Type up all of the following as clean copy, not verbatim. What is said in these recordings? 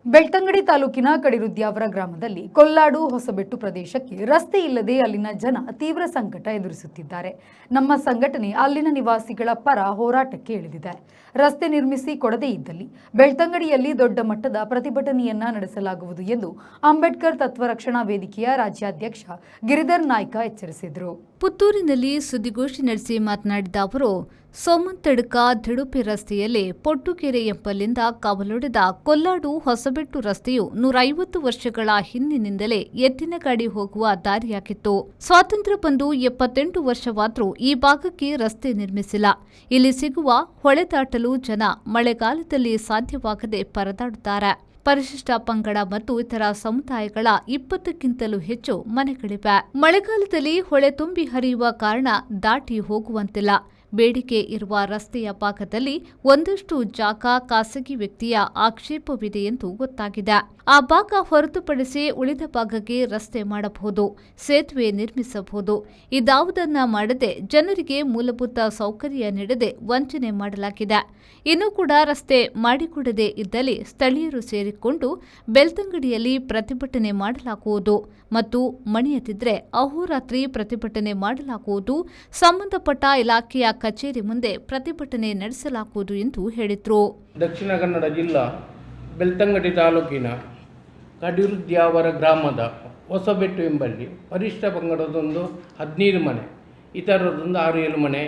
ಬೆಳ್ತಂಗಡಿ ತಾಲೂಕಿನ ಕಡಿರುದ್ಯಾವರ ಗ್ರಾಮದಲ್ಲಿ ಕೊಲ್ಲಾಡು ಹೊಸಬೆಟ್ಟು ಪ್ರದೇಶಕ್ಕೆ ರಸ್ತೆ ಇಲ್ಲದೆ ಅಲ್ಲಿನ ಜನ ತೀವ್ರ ಸಂಕಟ ಎದುರಿಸುತ್ತಿದ್ದಾರೆ. ನಮ್ಮ ಸಂಘಟನೆ ಅಲ್ಲಿನ ನಿವಾಸಿಗಳ ಪರ ಹೋರಾಟಕ್ಕೆ ಇಳಿದಿದೆ. ರಸ್ತೆ ನಿರ್ಮಿಸಿ ಕೊಡದೇ ಇದ್ದಲ್ಲಿ ಬೆಳ್ತಂಗಡಿಯಲ್ಲಿ ದೊಡ್ಡ ಮಟ್ಟದ ಪ್ರತಿಭಟನೆಯನ್ನ ನಡೆಸಲಾಗುವುದು ಎಂದು ಅಂಬೇಡ್ಕರ್ ತತ್ವ ರಕ್ಷಣಾ ವೇದಿಕೆಯ ರಾಜ್ಯಾಧ್ಯಕ್ಷ ಗಿರಿಧರ್ ನಾಯ್ಕ ಎಚ್ಚರಿಸಿದರು. ಪುತ್ತೂರಿನಲ್ಲಿ ಸುದ್ದಿಗೋಷ್ಠಿ ನಡೆಸಿ ಮಾತನಾಡಿದ ಅವರು, ಸೋಮಂತಡ್ಕ ತಿಡುಪಿ ರಸ್ತೆಯಲ್ಲಿ ಪೊಟ್ಟುಕೆರೆ ಎಂಬಲ್ಲಿಂದ ಕಾವಲೊಡೆದ ಕೊಲ್ಲಾಡು ಹೊಸಬೆಟ್ಟು ರಸ್ತೆಯು 150 ವರ್ಷಗಳ ಹಿಂದಿನಿಂದಲೇ ಎತ್ತಿನ ಗಾಡಿ ಹೋಗುವ ದಾರಿಯಾಗಿತ್ತು. ಸ್ವಾತಂತ್ರ್ಯ ಬಂದು 78 ವರ್ಷವಾದರೂ ಈ ಭಾಗಕ್ಕೆ ರಸ್ತೆ ನಿರ್ಮಿಸಿಲ್ಲ. ಇಲ್ಲಿ ಸಿಗುವ ಹೊಳೆ ದಾಟಲು ಜನ ಮಳೆಗಾಲದಲ್ಲಿ ಸಾಧ್ಯವಾಗದೆ ಪರದಾಡುತ್ತಾರೆ. ಪರಿಶಿಷ್ಟ ಪಂಗಡ ಮತ್ತು ಇತರ ಸಮುದಾಯಗಳ 20ಕ್ಕಿಂತಲೂ ಹೆಚ್ಚು ಮನೆಗಳಿವೆ. ಮಳೆಗಾಲದಲ್ಲಿ ಹೊಳೆ ತುಂಬಿ ಹರಿಯುವ ಕಾರಣ ದಾಟಿ ಹೋಗುವಂತಿಲ್ಲ. ಬೇಡಿಕೆ ಇರುವ ರಸ್ತೆಯ ಭಾಗದಲ್ಲಿ ಒಂದಷ್ಟು ಜಾಗ ಖಾಸಗಿ ವ್ಯಕ್ತಿಯ ಆಕ್ಷೇಪವಿದೆ ಎಂದು ಗೊತ್ತಾಗಿದೆ. ಆ ಭಾಗ ಹೊರತುಪಡಿಸಿ ಉಳಿದ ಭಾಗಕ್ಕೆ ರಸ್ತೆ ಮಾಡಬಹುದು, ಸೇತುವೆ ನಿರ್ಮಿಸಬಹುದು. ಇದಾವುದನ್ನ ಮಾಡದೆ ಜನರಿಗೆ ಮೂಲಭೂತ ಸೌಕರ್ಯ ನೀಡದೆ ವಂಚನೆ ಮಾಡಲಾಗಿದೆ. ಇನ್ನೂ ಕೂಡ ರಸ್ತೆ ಮಾಡಿಕೊಡದೇ ಇದ್ದಲ್ಲಿ ಸ್ಥಳೀಯರು ಸೇರಿಕೊಂಡು ಬೆಳ್ತಂಗಡಿಯಲ್ಲಿ ಪ್ರತಿಭಟನೆ ಮಾಡಲಾಗುವುದು ಮತ್ತು ಮಣಿಯದಿದ್ರೆ ಅಹೋರಾತ್ರಿ ಪ್ರತಿಭಟನೆ ಮಾಡಲಾಗುವುದು. ಸಂಬಂಧಪಟ್ಟ ಇಲಾಖೆಯ ಕಚೇರಿ ಮುಂದೆ ಪ್ರತಿಭಟನೆ ನಡೆಸಲಾಗುವುದು ಎಂದು ಹೇಳಿದರು. ದಕ್ಷಿಣ ಕನ್ನಡ ಜಿಲ್ಲಾ ಬೆಳ್ತಂಗಡಿ ತಾಲೂಕಿನ ಕಡಿರುದ್ಯಾವರ ಗ್ರಾಮದ ಹೊಸಬೆಟ್ಟು ಎಂಬಲ್ಲಿ ಪರಿಶಿಷ್ಟ ಪಂಗಡದೊಂದು 15 ಮನೆ, ಇತರದೊಂದು 6-7 ಮನೆ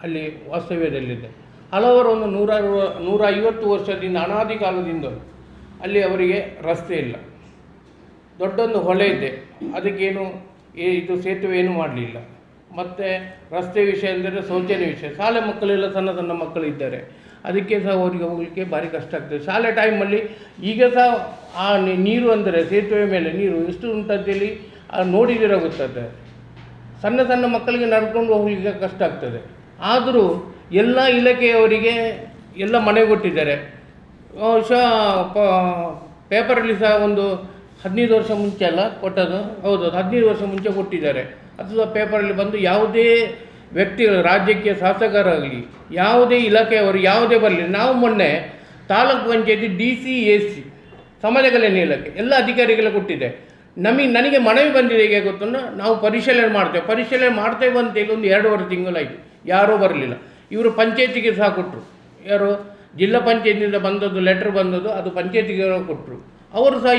ಅಲ್ಲಿ ವಾಸ್ತವ್ಯದಲ್ಲಿದೆ. ಹಲವರು ಒಂದು 150 ವರ್ಷದಿಂದ ಅನಾದಿ ಕಾಲದಿಂದಲೂ ಅಲ್ಲಿ ಅವರಿಗೆ ರಸ್ತೆ ಇಲ್ಲ. ದೊಡ್ಡೊಂದು ಹೊಳೆ ಇದೆ, ಅದಕ್ಕೇನು ಇದು ಸೇತುವೆ ಏನು ಮಾಡಲಿಲ್ಲ. ಮತ್ತು ರಸ್ತೆ ವಿಷಯ ಅಂದರೆ ಶೌಚಾಲಯ ವಿಷಯ. ಶಾಲೆ ಮಕ್ಕಳೆಲ್ಲ ಸಣ್ಣ ಸಣ್ಣ ಮಕ್ಕಳು ಇದ್ದಾರೆ, ಅದಕ್ಕೆ ಸಹ ಅವರಿಗೆ ಹೋಗಲಿಕ್ಕೆ ಭಾರಿ ಕಷ್ಟ ಆಗ್ತದೆ. ಶಾಲೆ ಟೈಮಲ್ಲಿ ಈಗ ಸಹ ಆ ನೀರು ಅಂದರೆ ಸೇತುವೆ ಮೇಲೆ ನೀರು ಎಷ್ಟು ಉಂಟಂತೇಳಿ ನೋಡಿದಿರ ಗೊತ್ತದೆ. ಸಣ್ಣ ಸಣ್ಣ ಮಕ್ಕಳಿಗೆ ನಡ್ಕೊಂಡು ಹೋಗಲಿಕ್ಕೆ ಕಷ್ಟ ಆಗ್ತದೆ. ಆದರೂ ಎಲ್ಲ ಇಲಾಖೆಯವರಿಗೆ ಎಲ್ಲ ಮನೆ ಕೊಟ್ಟಿದ್ದಾರೆ. ಪೇಪರಲ್ಲಿ ಸಹ ಒಂದು 15 ವರ್ಷ ಮುಂಚೆ ಅಲ್ಲ ಕೊಟ್ಟದು, ಹೌದು 15 ವರ್ಷ ಮುಂಚೆ ಕೊಟ್ಟಿದ್ದಾರೆ. ಅದು ಸಹ ಪೇಪರಲ್ಲಿ ಬಂದು ಯಾವುದೇ ವ್ಯಕ್ತಿಗಳು, ರಾಜ್ಯಕ್ಕೆ ಶಾಸಕರಾಗಲಿ ಯಾವುದೇ ಇಲಾಖೆಯವರು ಯಾವುದೇ ಬರಲಿ, ನಾವು ಮೊನ್ನೆ ತಾಲೂಕು ಪಂಚಾಯತಿ DC AC ಸಮಾಜ ಕಲ್ಯಾಣ ಇಲಾಖೆ ಎಲ್ಲ ಅಧಿಕಾರಿಗಳ ಕೊಟ್ಟಿದೆ. ನನಗೆ ಮನವಿ ಬಂದಿದೆ. ಹೇಗೆ ಗೊತ್ತಂದ್ರೆ ನಾವು ಪರಿಶೀಲನೆ ಮಾಡ್ತೇವೆ ಅಂತೇಳಿ ಒಂದು 2.5 ತಿಂಗಳಾಯಿತು, ಯಾರೂ ಬರಲಿಲ್ಲ. ಇವರು ಪಂಚಾಯತಿಗೆ ಸಹ ಕೊಟ್ಟರು. ಯಾರು ಜಿಲ್ಲಾ ಪಂಚಾಯತಿಯಿಂದ ಬಂದದ್ದು ಲೆಟ್ರ್ ಬಂದದ್ದು, ಅದು ಪಂಚಾಯತಿಗೆ ಕೊಟ್ಟರು. ಅವರು ಸಹ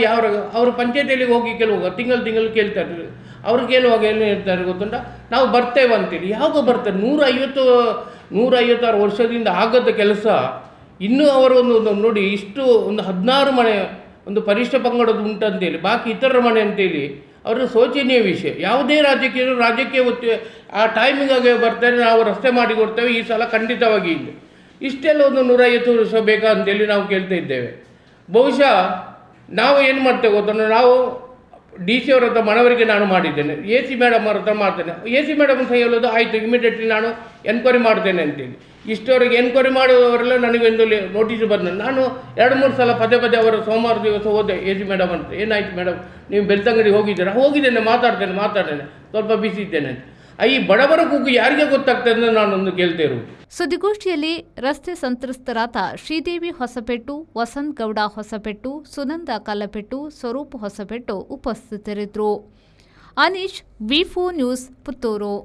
ಅವರು ಪಂಚಾಯತಿಯಲ್ಲಿ ಹೋಗಿ ತಿಂಗಳು ಕೇಳ್ತಾರೆ. ಅವ್ರು ಕೇಳುವಾಗ ಏನು ಹೇಳ್ತಾರೆ ಗೊತ್ತುಂಟ, ನಾವು ಬರ್ತೇವೆ ಅಂತೇಳಿ. ಯಾವಾಗ ಬರ್ತಾರೆ? 156 ವರ್ಷದಿಂದ ಆಗದ ಕೆಲಸ ಇನ್ನೂ ಅವರು ಒಂದು ನೋಡಿ, ಇಷ್ಟು ಒಂದು 16 ಮನೆ ಒಂದು ಪರಿಶಿಷ್ಟ ಪಂಗಡದ್ದು ಉಂಟಂತೇಳಿ, ಬಾಕಿ ಇತರ ಮನೆ ಅಂತೇಳಿ ಅವರು ಶೋಚನೀಯ ವಿಷಯ. ಯಾವುದೇ ರಾಜ್ಯಕ್ಕೆ ಆ ಟೈಮಿಗಾಗಿ ಬರ್ತಾರೆ, ನಾವು ರಸ್ತೆ ಮಾಡಿಕೊಡ್ತೇವೆ ಈ ಸಲ ಖಂಡಿತವಾಗಿ ಇಲ್ಲ. ಇಷ್ಟೆಲ್ಲ ಒಂದು 150 ವರ್ಷ ಬೇಕಾ ಅಂತೇಳಿ ನಾವು ಕೇಳ್ತಾ ಇದ್ದೇವೆ. ಬಹುಶಃ ನಾವು ಏನು ಮಾಡ್ತೇವೆ ಗೊತ್ತಂದ್ರೆ, ನಾವು DC ಅವರ ಹತ್ರ ಮನವರಿಕೆ ನಾನು ಮಾಡಿದ್ದೇನೆ, AC ಮೇಡಮ್ ಅವ್ರ ಹತ್ರ ಮಾಡ್ತೇನೆ. AC ಮೇಡಮ್ ಸಹ ಹೇಳೋದು ಆಯಿತು, ಇಮಿಡಿಯೇಟ್ಲಿ ನಾನು ಎನ್ಕ್ವೈರಿ ಮಾಡ್ತೇನೆ ಅಂತೇಳಿ. ಇಷ್ಟವರೆಗೆ ಎನ್ಕ್ವೈರಿ ಮಾಡೋವರೆಲ್ಲ ನನಗೊಂದು ನೋಟಿಸ್ ಬಂದ. ನಾನು 2-3 ಸಲ ಪದೇ ಅವರ ಸೋಮವಾರ ದಿವಸ ಹೋದೆ AC ಮೇಡಮ್ ಅಂತ. ಏನಾಯ್ತು ಮೇಡಮ್, ನೀವು ಬೆಳ್ತಂಗಡಿ ಹೋಗಿದ್ದೇನೆ, ಮಾತಾಡ್ತೇನೆ, ಸ್ವಲ್ಪ ಬಿಸಿ ಇದ್ದೇನೆ ಅಂತ. ಈ ಬಡವರ ಕೂಗು ಯಾರಿಗೆ ಗೊತ್ತಾಗ್ತದೆ ಅಂತ ನಾನೊಂದು ಕೇಳ್ತಾ ಇರೋದು. ಸುದ್ದಿಗೋಷ್ಠಿಯಲ್ಲಿ ರಸ್ತೆ ಸಂತ್ರಸ್ತರಾದ ಶ್ರೀದೇವಿ ಹೊಸಬೆಟ್ಟು, ವಸಂತ್ ಗೌಡ ಹೊಸಬೆಟ್ಟು, ಸುನಂದ ಕಲ್ಲಬೆಟ್ಟು, ಸ್ವರೂಪ್ ಹೊಸಬೆಟ್ಟು ಉಪಸ್ಥಿತರಿದ್ದರು. Aneesh, V4 news, Puttur.